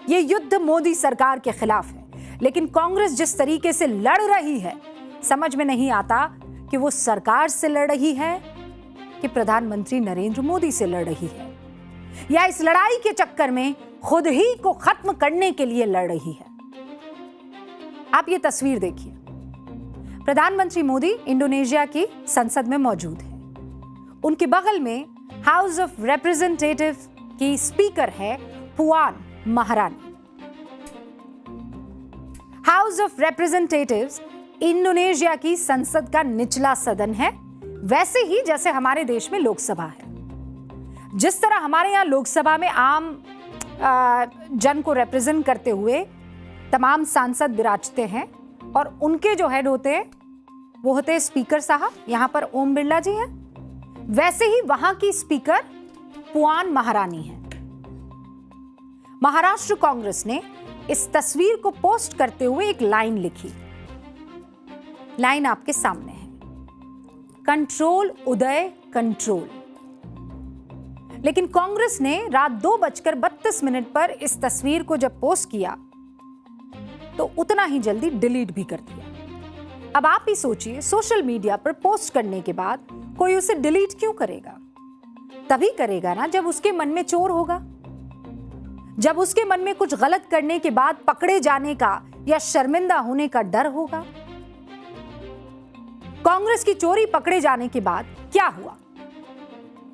ये युद्ध मोदी सरकार के खिलाफ है, लेकिन कांग्रेस जिस तरीके से लड़ रही है, समझ में नहीं आता कि वो सरकार से लड़ रही है कि प्रधानमंत्री नरेंद्र मोदी से लड़ रही है, या इस लड़ाई के चक्कर में खुद ही को खत्म करने के लिए लड़ रही है। आप ये तस्वीर देखिए, प्रधानमंत्री मोदी इंडोनेशिया की संसद में मौजूद है। उनके बगल में हाउस ऑफ रिप्रेजेंटेटिव की स्पीकर है पुआन महारानी। हाउस ऑफ रिप्रेजेंटेटिव्स इंडोनेशिया की संसद का निचला सदन है, वैसे ही जैसे हमारे देश में लोकसभा है। जिस तरह हमारे यहाँ लोकसभा में आम जन को रिप्रेजेंट करते हुए तमाम सांसद विराजते हैं और उनके जो हेड होते हैं वो होते हैं स्पीकर साहब, यहाँ पर ओम बिरला जी हैं, वैसे ही वहां की स्पीकर पुआन महारानी है। महाराष्ट्र कांग्रेस ने इस तस्वीर को पोस्ट करते हुए एक लाइन लिखी। लाइन आपके सामने है, कंट्रोल उदय कंट्रोल। लेकिन कांग्रेस ने रात 2:32 पर इस तस्वीर को जब पोस्ट किया तो उतना ही जल्दी डिलीट भी कर दिया। अब आप ही सोचिए, सोशल मीडिया पर पोस्ट करने के बाद कोई उसे डिलीट क्यों करेगा? तभी करेगा ना जब उसके मन में चोर होगा, जब उसके मन में कुछ गलत करने के बाद पकड़े जाने का या शर्मिंदा होने का डर होगा। कांग्रेस की चोरी पकड़े जाने के बाद क्या हुआ,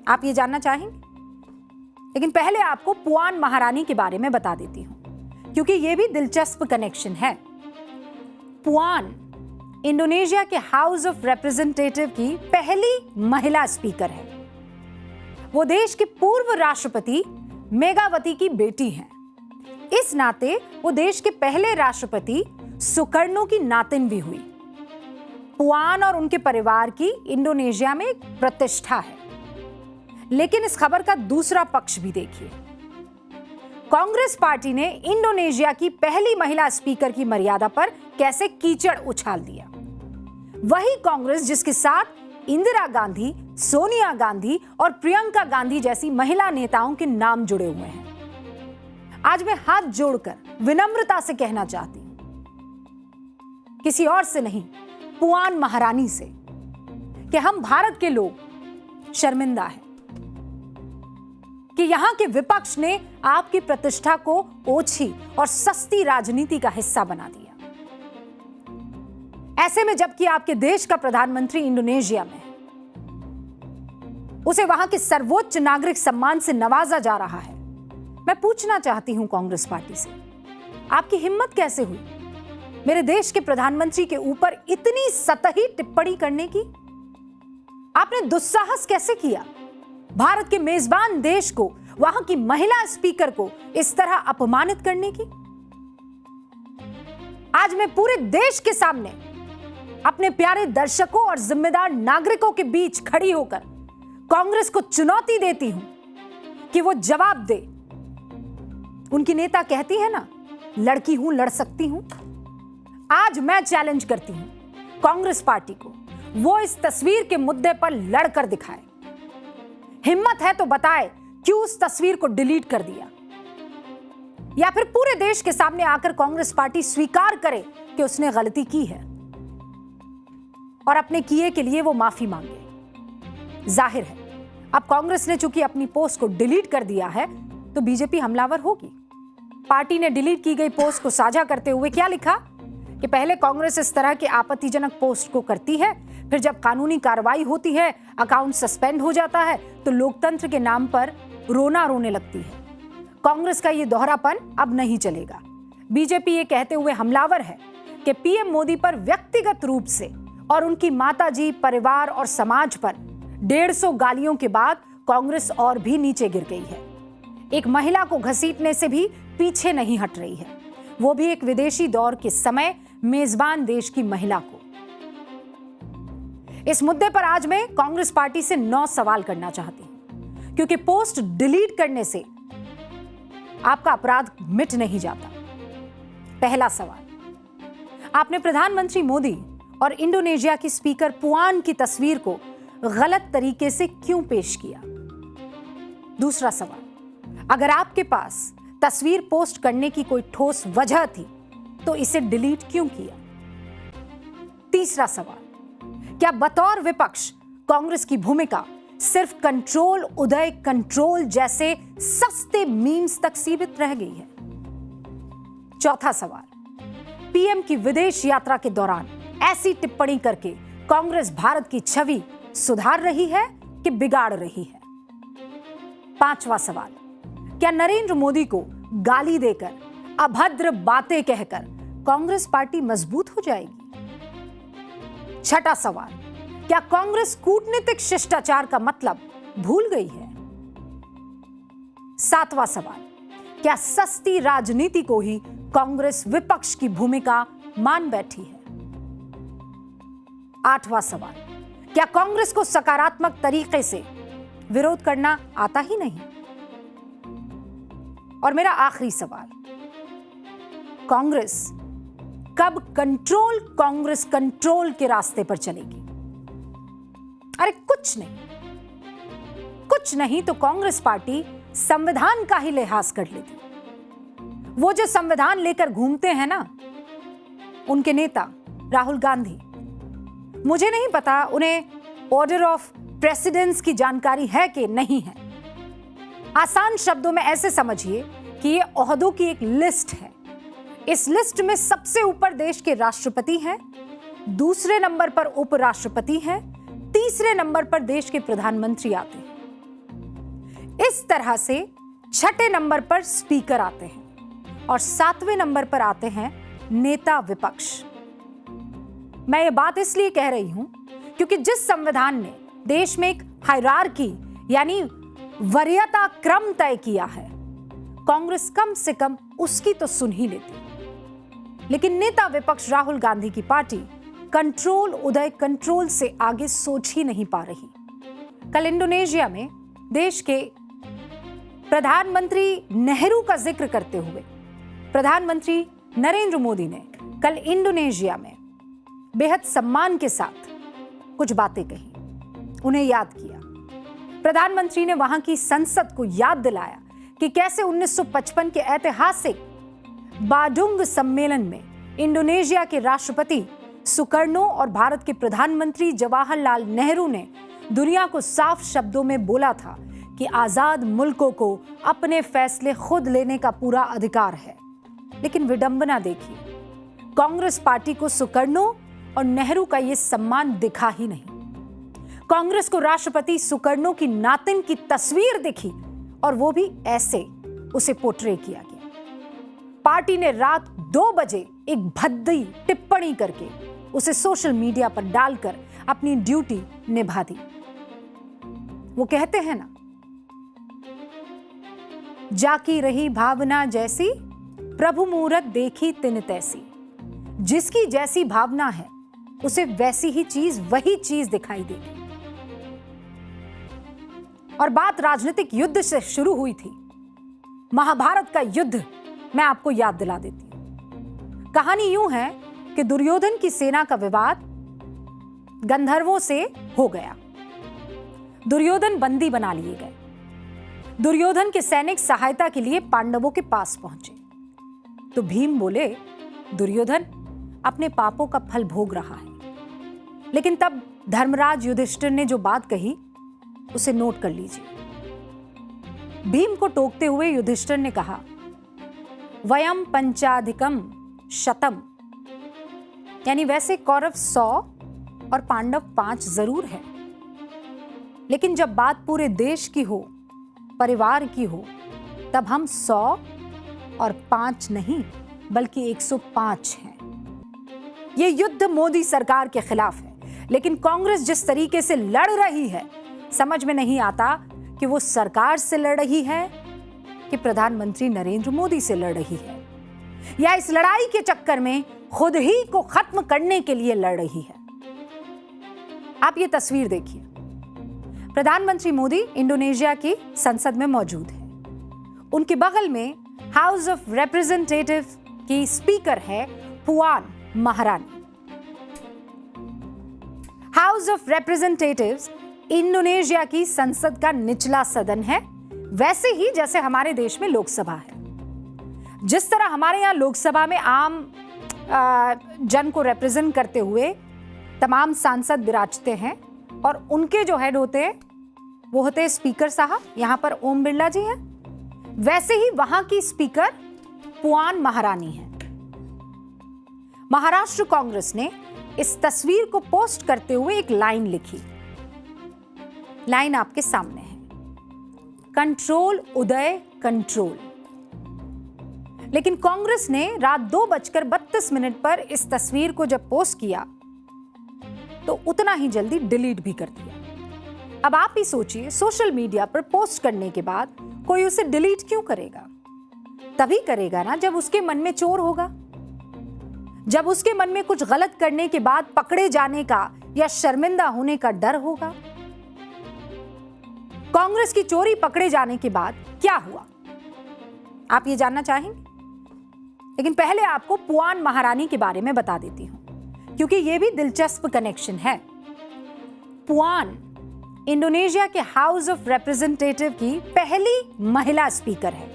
आप ये जानना चाहेंगे? लेकिन पहले आपको पुआन महारानी के बारे में बता देती हूं, क्योंकि यह भी दिलचस्प कनेक्शन है। पुआन इंडोनेशिया के हाउस ऑफ रिप्रेजेंटेटिव की पहली महिला स्पीकर है। वो देश के पूर्व राष्ट्रपति मेघावती की बेटी हैं। इस नाते वो देश के पहले राष्ट्रपति सुकर्णो की नातिन भी हुई। पुआन और उनके परिवार की इंडोनेशिया में एक प्रतिष्ठा है। लेकिन इस खबर का दूसरा पक्ष भी देखिए। कांग्रेस पार्टी ने इंडोनेशिया की पहली महिला स्पीकर की मर्यादा पर कैसे कीचड़ उछाल दिया। वही कांग्रेस जिसके साथ इंदिरा गांधी, सोनिया गांधी और प्रियंका गांधी जैसी महिला नेताओं के नाम जुड़े हुए हैं। आज मैं हाथ जोड़कर विनम्रता से कहना चाहती हूं, किसी और से नहीं, पुआन महारानी से, कि हम भारत के लोग शर्मिंदा हैं कि यहां के विपक्ष ने आपकी प्रतिष्ठा को ओछी और सस्ती राजनीति का हिस्सा बना दिया। ऐसे में जबकि आपके देश का प्रधानमंत्री इंडोनेशिया में है, उसे वहां के सर्वोच्च नागरिक सम्मान से नवाजा जा रहा है। मैं पूछना चाहती हूं कांग्रेस पार्टी से, आपकी हिम्मत कैसे हुई मेरे देश के प्रधानमंत्री के ऊपर इतनी सतही टिप्पणी करने की? आपने दुस्साहस कैसे किया भारत के मेजबान देश को, वहां की महिला स्पीकर को इस तरह अपमानित करने की? आज मैं पूरे देश के सामने अपने प्यारे दर्शकों और जिम्मेदार नागरिकों के बीच खड़ी होकर कांग्रेस को चुनौती देती हूं कि वो जवाब दे। उनकी नेता कहती है ना, लड़की हूं, लड़ सकती हूं। आज मैं चैलेंज करती हूं कांग्रेस पार्टी को, वो इस तस्वीर के मुद्दे पर लड़कर दिखाए। हिम्मत है तो बताए क्यों उस तस्वीर को डिलीट कर दिया, या फिर पूरे देश के सामने आकर कांग्रेस पार्टी स्वीकार करे कि उसने गलती की है और अपने किए के लिए वो माफी मांगे। जाहिर है अब कांग्रेस ने चूंकि अपनी पोस्ट को डिलीट कर दिया है तो बीजेपी हमलावर होगी। पार्टी ने डिलीट की गई पोस्ट को साझा करते हुए क्या लिखा कि पहले कांग्रेस इस तरह के आपत्तिजनक पोस्ट को करती है, फिर जब कानूनी कार्रवाई होती है, अकाउंट सस्पेंड हो जाता है, तो लोकतंत्र के नाम पर रोना रोने लगती है। कांग्रेस का ये दोहरापन अब नहीं चलेगा। बीजेपी ये कहते हुए हमलावर है कि पीएम मोदी पर व्यक्तिगत रूप से और उनकी माताजी, परिवार और समाज पर 150 गालियों के बाद कांग्रेस और भी नीचे गिर गई है। एक महिला को घसीटने से भी पीछे नहीं हट रही है, वो भी एक विदेशी दौर के समय मेजबान देश की महिला को। इस मुद्दे पर आज मैं कांग्रेस पार्टी से 9 सवाल करना चाहती हूं, क्योंकि पोस्ट डिलीट करने से आपका अपराध मिट नहीं जाता। पहला सवाल, आपने प्रधानमंत्री मोदी और इंडोनेशिया की स्पीकर पुआन की तस्वीर को गलत तरीके से क्यों पेश किया? दूसरा सवाल, अगर आपके पास तस्वीर पोस्ट करने की कोई ठोस वजह थी तो इसे डिलीट क्यों किया? तीसरा सवाल, क्या बतौर विपक्ष कांग्रेस की भूमिका सिर्फ कंट्रोल उदय कंट्रोल जैसे सस्ते मीम्स तक सीमित रह गई है? चौथा सवाल, पीएम की विदेश यात्रा के दौरान ऐसी टिप्पणी करके कांग्रेस भारत की छवि सुधार रही है कि बिगाड़ रही है? पांचवा सवाल, क्या नरेंद्र मोदी को गाली देकर अभद्र बातें कहकर कांग्रेस पार्टी मजबूत हो जाएगी? छठा सवाल, क्या कांग्रेस कूटनीतिक शिष्टाचार का मतलब भूल गई है? सातवां सवाल, क्या सस्ती राजनीति को ही कांग्रेस विपक्ष की भूमिका मान बैठी है? आठवां सवाल, क्या कांग्रेस को सकारात्मक तरीके से विरोध करना आता ही नहीं? और मेरा आखिरी सवाल, कांग्रेस कब कांग्रेस कंट्रोल के रास्ते पर चलेगी? अरे कुछ नहीं तो कांग्रेस पार्टी संविधान का ही लिहाज कर लेती। वो जो संविधान लेकर घूमते हैं ना, उनके नेता राहुल गांधी, मुझे नहीं पता उन्हें ऑर्डर ऑफ प्रेसिडेंस की जानकारी है कि नहीं है। आसान शब्दों में ऐसे समझिए कि ये ओहदों की एक लिस्ट है। इस लिस्ट में सबसे ऊपर देश के राष्ट्रपति हैं, दूसरे नंबर पर उपराष्ट्रपति हैं, तीसरे नंबर पर देश के प्रधानमंत्री आते हैं। इस तरह से छठे नंबर पर स्पीकर आते हैं और सातवें नंबर पर आते हैं नेता विपक्ष। मैं ये बात इसलिए कह रही हूं क्योंकि जिस संविधान ने देश में एक हायरार्की यानी वरीयता क्रम तय किया है, कांग्रेस कम से कम उसकी तो सुन ही लेती। लेकिन नेता विपक्ष राहुल गांधी की पार्टी कंट्रोल उदय कंट्रोल से आगे सोच ही नहीं पा रही। कल इंडोनेशिया में देश के प्रधानमंत्री नेहरू का जिक्र करते हुए प्रधानमंत्री नरेंद्र मोदी ने कल इंडोनेशिया में बेहद सम्मान के साथ कुछ बातें कही, उन्हें याद किया। प्रधानमंत्री ने वहां की संसद को याद दिलाया कि कैसे 1955 के ऐतिहासिक बाडुंग सम्मेलन में इंडोनेशिया के राष्ट्रपति सुकर्णो और भारत के प्रधानमंत्री जवाहरलाल नेहरू ने दुनिया को साफ शब्दों में बोला था कि आजाद मुल्कों को अपने फैसले खुद लेने का पूरा अधिकार है। लेकिन विडंबना देखिए, कांग्रेस पार्टी को सुकर्णो और नेहरू का यह सम्मान दिखा ही नहीं। कांग्रेस को राष्ट्रपति सुकर्णो की नातिन की तस्वीर दिखी और वो भी ऐसे उसे पोर्ट्रे किया गया। पार्टी ने रात 2 बजे एक भद्दी टिप्पणी करके उसे सोशल मीडिया पर डालकर अपनी ड्यूटी निभा दी। वो कहते हैं ना, जाकी रही भावना जैसी प्रभु मूरत देखी तिन तैसी। जिसकी जैसी भावना है उसे वैसी ही चीज वही चीज दिखाई देगी। और बात राजनीतिक युद्ध से शुरू हुई थी। महाभारत का युद्ध मैं आपको याद दिला देती हूं। कहानी यूं है कि दुर्योधन की सेना का विवाद गंधर्वों से हो गया। दुर्योधन बंदी बना लिए गए। दुर्योधन के सैनिक सहायता के लिए पांडवों के पास पहुंचे तो भीम बोले, दुर्योधन अपने पापों का फल भोग रहा है। लेकिन तब धर्मराज युधिष्ठिर ने जो बात कही उसे नोट कर लीजिए। भीम को टोकते हुए युधिष्ठिर ने कहा, वयम पंचाधिकम शतम, यानी वैसे कौरव 100 और पांडव 5 जरूर है, लेकिन जब बात पूरे देश की हो, परिवार की हो, तब हम 100 और 5 नहीं बल्कि 105 हैं। यह युद्ध मोदी सरकार के खिलाफ है, लेकिन कांग्रेस जिस तरीके से लड़ रही है, समझ में नहीं आता कि वो सरकार से लड़ रही है कि प्रधानमंत्री नरेंद्र मोदी से लड़ रही है, या इस लड़ाई के चक्कर में खुद ही को खत्म करने के लिए लड़ रही है। आप ये तस्वीर देखिए। प्रधानमंत्री मोदी इंडोनेशिया की संसद में मौजूद है। उनके बगल में हाउस ऑफ रिप्रेजेंटेटिव की स्पीकर है पुआन महारानी। हाउस ऑफ रिप्रेजेंटेटिव्स इंडोनेशिया की संसद का निचला सदन है, वैसे ही जैसे हमारे देश में लोकसभा है। जिस तरह हमारे यहाँ लोकसभा में आम जन को रिप्रेजेंट करते हुए तमाम सांसद विराजते हैं और उनके जो हेड होते हैं वो होते हैं स्पीकर साहब, यहाँ पर ओम बिरला जी हैं, वैसे ही वहां की स्पीकर पुआन महारानी है। महाराष्ट्र कांग्रेस ने इस तस्वीर को पोस्ट करते हुए एक लाइन लिखी। लाइन आपके सामने है, कंट्रोल उदय कंट्रोल। लेकिन कांग्रेस ने रात 2:32 पर इस तस्वीर को जब पोस्ट किया तो उतना ही जल्दी डिलीट भी कर दिया। अब आप ही सोचिए, सोशल मीडिया पर पोस्ट करने के बाद कोई उसे डिलीट क्यों करेगा? तभी करेगा ना जब उसके मन में चोर होगा, जब उसके मन में कुछ गलत करने के बाद पकड़े जाने का या शर्मिंदा होने का डर होगा। कांग्रेस की चोरी पकड़े जाने के बाद क्या हुआ, आप ये जानना चाहेंगे? लेकिन पहले आपको पुआन महारानी के बारे में बता देती हूं, क्योंकि यह भी दिलचस्प कनेक्शन है। पुआन इंडोनेशिया के हाउस ऑफ रिप्रेजेंटेटिव की पहली महिला स्पीकर है।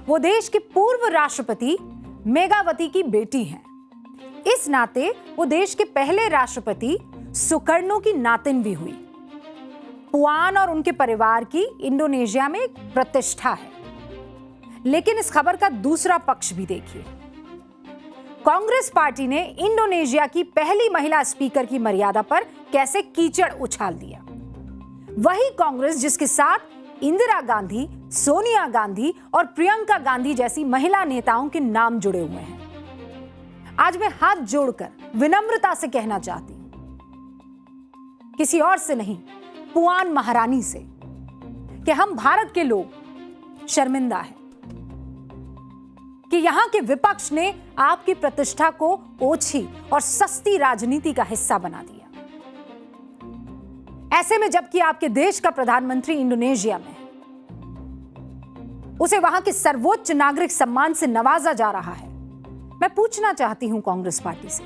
वो देश के पूर्व राष्ट्रपति मेघावती की बेटी हैं। इस नाते वो देश के पहले राष्ट्रपति सुकर्णो की नातिन भी हुई। पुआन और उनके परिवार की इंडोनेशिया में एक प्रतिष्ठा है। लेकिन इस खबर का दूसरा पक्ष भी देखिए। कांग्रेस पार्टी ने इंडोनेशिया की पहली महिला स्पीकर की मर्यादा पर कैसे कीचड़ उछाल दिया। वही कांग्रेस जिसके साथ इंदिरा गांधी, सोनिया गांधी और प्रियंका गांधी जैसी महिला नेताओं के नाम जुड़े हुए हैं। आज मैं हाथ जोड़कर विनम्रता से कहना चाहती हूं, किसी और से नहीं, पुआन महारानी से, कि हम भारत के लोग शर्मिंदा हैं कि यहां के विपक्ष ने आपकी प्रतिष्ठा को ओछी और सस्ती राजनीति का हिस्सा बना दिया। ऐसे में जबकि आपके देश का प्रधानमंत्री इंडोनेशिया में है, उसे वहां के सर्वोच्च नागरिक सम्मान से नवाजा जा रहा है। मैं पूछना चाहती हूं कांग्रेस पार्टी से,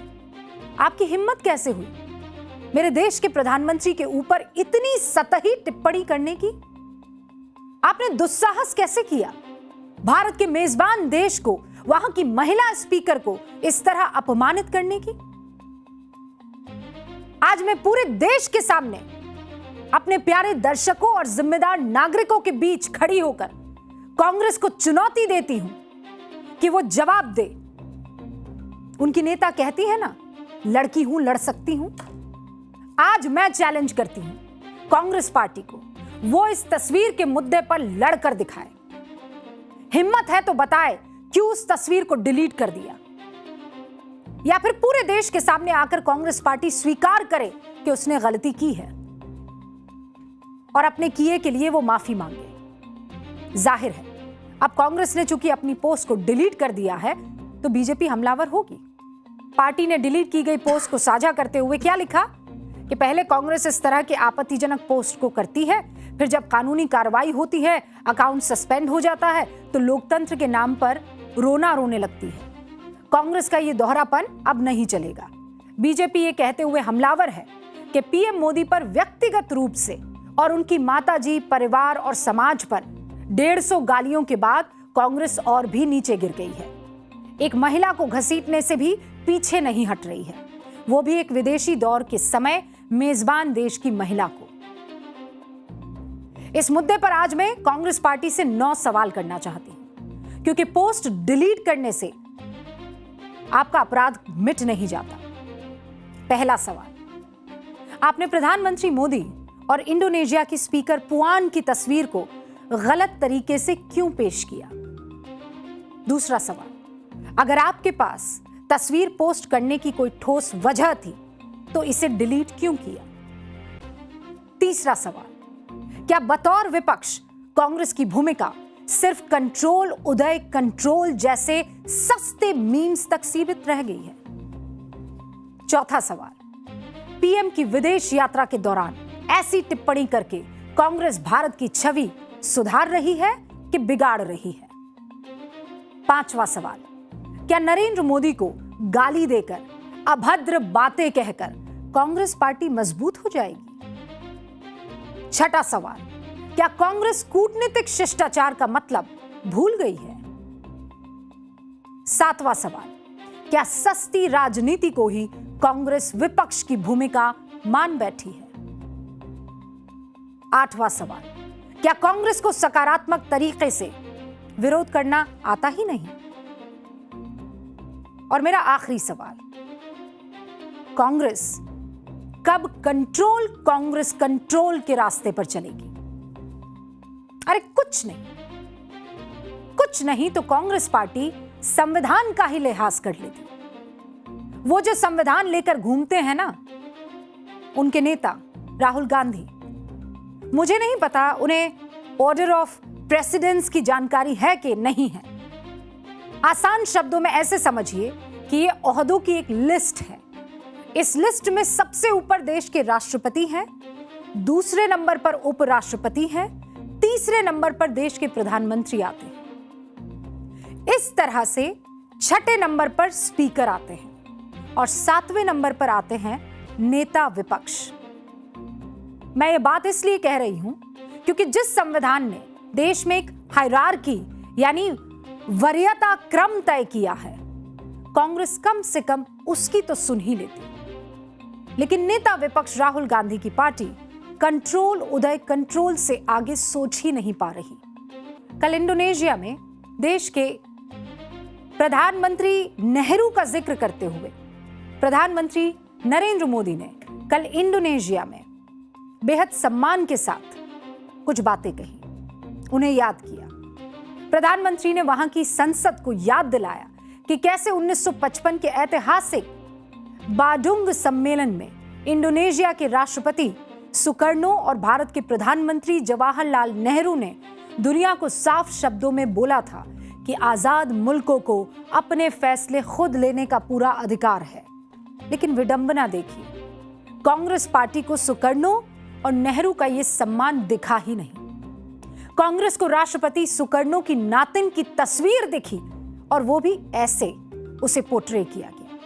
आपकी हिम्मत कैसे हुई मेरे देश के प्रधानमंत्री के ऊपर इतनी सतही टिप्पणी करने की? आपने दुस्साहस कैसे किया भारत के मेजबान देश को, वहां की महिला स्पीकर को इस तरह अपमानित करने की? आज मैं पूरे देश के सामने अपने प्यारे दर्शकों और जिम्मेदार नागरिकों के बीच खड़ी होकर कांग्रेस को चुनौती देती हूं कि वो जवाब दे। उनकी नेता कहती है ना, लड़की हूं, लड़ सकती हूं। आज मैं चैलेंज करती हूं कांग्रेस पार्टी को, वो इस तस्वीर के मुद्दे पर लड़कर दिखाए। हिम्मत है तो बताए क्यों उस तस्वीर को डिलीट कर दिया, या फिर पूरे देश के सामने आकर कांग्रेस पार्टी स्वीकार करे कि उसने गलती की है और अपने किए के लिए वो माफी मांगे। जाहिर है अब कांग्रेस ने चूंकि अपनी पोस्ट को डिलीट कर दिया है तो बीजेपी हमलावर होगी। पार्टी ने डिलीट की गई पोस्ट को साझा करते हुए क्या लिखा कि पहले कांग्रेस इस तरह के आपत्तिजनक पोस्ट को करती है, फिर जब कानूनी कार्रवाई होती है, अकाउंट सस्पेंड हो जाता है, तो लोकतंत्र के नाम पर रोना रोने लगती है। कांग्रेस का ये दोहरापन अब नहीं चलेगा। बीजेपी ये कहते हुए हमलावर है कि पीएम मोदी पर व्यक्तिगत रूप से और उनकी माताजी, परिवार और समाज पर 150 गालियों के बाद कांग्रेस और भी नीचे गिर गई है। एक महिला को घसीटने से भी पीछे नहीं हट रही है, वो भी एक विदेशी दौर के समय मेजबान देश की महिला को। इस मुद्दे पर आज मैं कांग्रेस पार्टी से 9 सवाल करना चाहती हूं, क्योंकि पोस्ट डिलीट करने से आपका अपराध मिट नहीं जाता। पहला सवाल, आपने प्रधानमंत्री मोदी और इंडोनेशिया की स्पीकर पुआन की तस्वीर को गलत तरीके से क्यों पेश किया? दूसरा सवाल, अगर आपके पास तस्वीर पोस्ट करने की कोई ठोस वजह थी तो इसे डिलीट क्यों किया? तीसरा सवाल, क्या बतौर विपक्ष कांग्रेस की भूमिका सिर्फ कंट्रोल उदय कंट्रोल जैसे सस्ते मीम्स तक सीमित रह गई है? चौथा सवाल, पीएम की विदेश यात्रा के दौरान ऐसी टिप्पणी करके कांग्रेस भारत की छवि सुधार रही है कि बिगाड़ रही है? पांचवा सवाल, क्या नरेंद्र मोदी को गाली देकर, अभद्र बातें कहकर कांग्रेस पार्टी मजबूत हो जाएगी? छठा सवाल, क्या कांग्रेस कूटनीतिक शिष्टाचार का मतलब भूल गई है? सातवां सवाल, क्या सस्ती राजनीति को ही कांग्रेस विपक्ष की भूमिका मान बैठी है? आठवां सवाल, क्या कांग्रेस को सकारात्मक तरीके से विरोध करना आता ही नहीं? और मेरा आखिरी सवाल, कांग्रेस कब कांग्रेस कंट्रोल के रास्ते पर चलेगी? अरे कुछ नहीं तो कांग्रेस पार्टी संविधान का ही लिहाज कर लेती। वो जो संविधान लेकर घूमते हैं ना, उनके नेता राहुल गांधी, मुझे नहीं पता उन्हें ऑर्डर ऑफ प्रेसिडेंस की जानकारी है कि नहीं है। आसान शब्दों में ऐसे समझिए कि ये ओहदों की एक लिस्ट है। इस लिस्ट में सबसे ऊपर देश के राष्ट्रपति हैं, दूसरे नंबर पर उपराष्ट्रपति हैं, तीसरे नंबर पर देश के प्रधानमंत्री आते हैं। इस तरह से छठे नंबर पर स्पीकर आते हैं और सातवें नंबर पर आते हैं नेता विपक्ष। मैं ये बात इसलिए कह रही हूं क्योंकि जिस संविधान ने देश में एक हायरार्की यानी वरीयता क्रम तय किया है, कांग्रेस कम से कम उसकी तो सुन ही लेती। लेकिन नेता विपक्ष राहुल गांधी की पार्टी कंट्रोल से आगे सोच ही नहीं पा रही। कल इंडोनेशिया में देश के प्रधानमंत्री नेहरू का जिक्र करते हुए प्रधानमंत्री नरेंद्र मोदी ने कल इंडोनेशिया में बेहद सम्मान के साथ कुछ बातें कही, उन्हें याद किया। प्रधानमंत्री ने वहां की संसद को याद दिलाया कि कैसे 1955 के ऐतिहासिक बाडुंग सम्मेलन में इंडोनेशिया के राष्ट्रपति सुकर्णो और भारत के प्रधानमंत्री जवाहरलाल नेहरू ने दुनिया को साफ शब्दों में बोला था कि आजाद मुल्कों को अपने फैसले खुद लेने का पूरा अधिकार है। लेकिन विडंबना देखिए, कांग्रेस पार्टी को सुकर्णो और नेहरू का यह सम्मान दिखा ही नहीं। कांग्रेस को राष्ट्रपति सुकर्णो की नातिन की तस्वीर दिखी और वो भी ऐसे उसे पोर्ट्रे किया गया।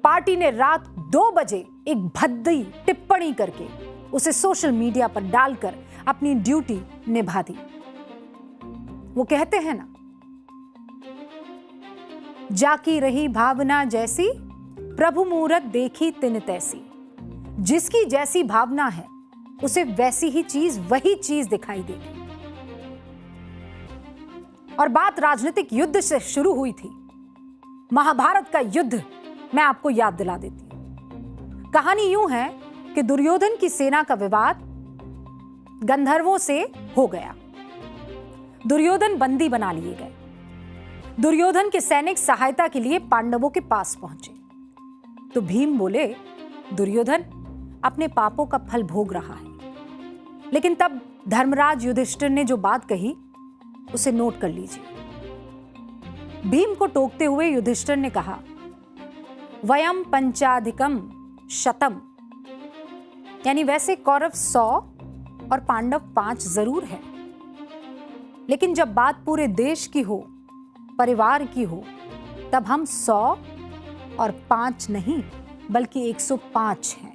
पार्टी ने रात 2 बजे एक भद्दी टिप्पणी करके उसे सोशल मीडिया पर डालकर अपनी ड्यूटी निभा दी। वो कहते हैं ना, जाकी रही भावना जैसी, प्रभु मूरत देखी तिन तैसी। जिसकी जैसी भावना है उसे वैसी ही चीज, वही चीज दिखाई देगी। और बात राजनीतिक युद्ध से शुरू हुई थी। महाभारत का युद्ध मैं आपको याद दिला देती हूं। कहानी यूं है कि दुर्योधन की सेना का विवाद गंधर्वों से हो गया। दुर्योधन बंदी बना लिए गए। दुर्योधन के सैनिक सहायता के लिए पांडवों के पास पहुंचे तो भीम बोले, दुर्योधन अपने पापों का फल भोग रहा है। लेकिन तब धर्मराज युधिष्ठिर ने जो बात कही उसे नोट कर लीजिए। भीम को टोकते हुए युधिष्ठिर ने कहा, वयम पंचाधिकम शतम, यानी वैसे कौरव 100 और पांडव 5 जरूर है, लेकिन जब बात पूरे देश की हो, परिवार की हो, तब हम 100 और 5 नहीं बल्कि 105 हैं।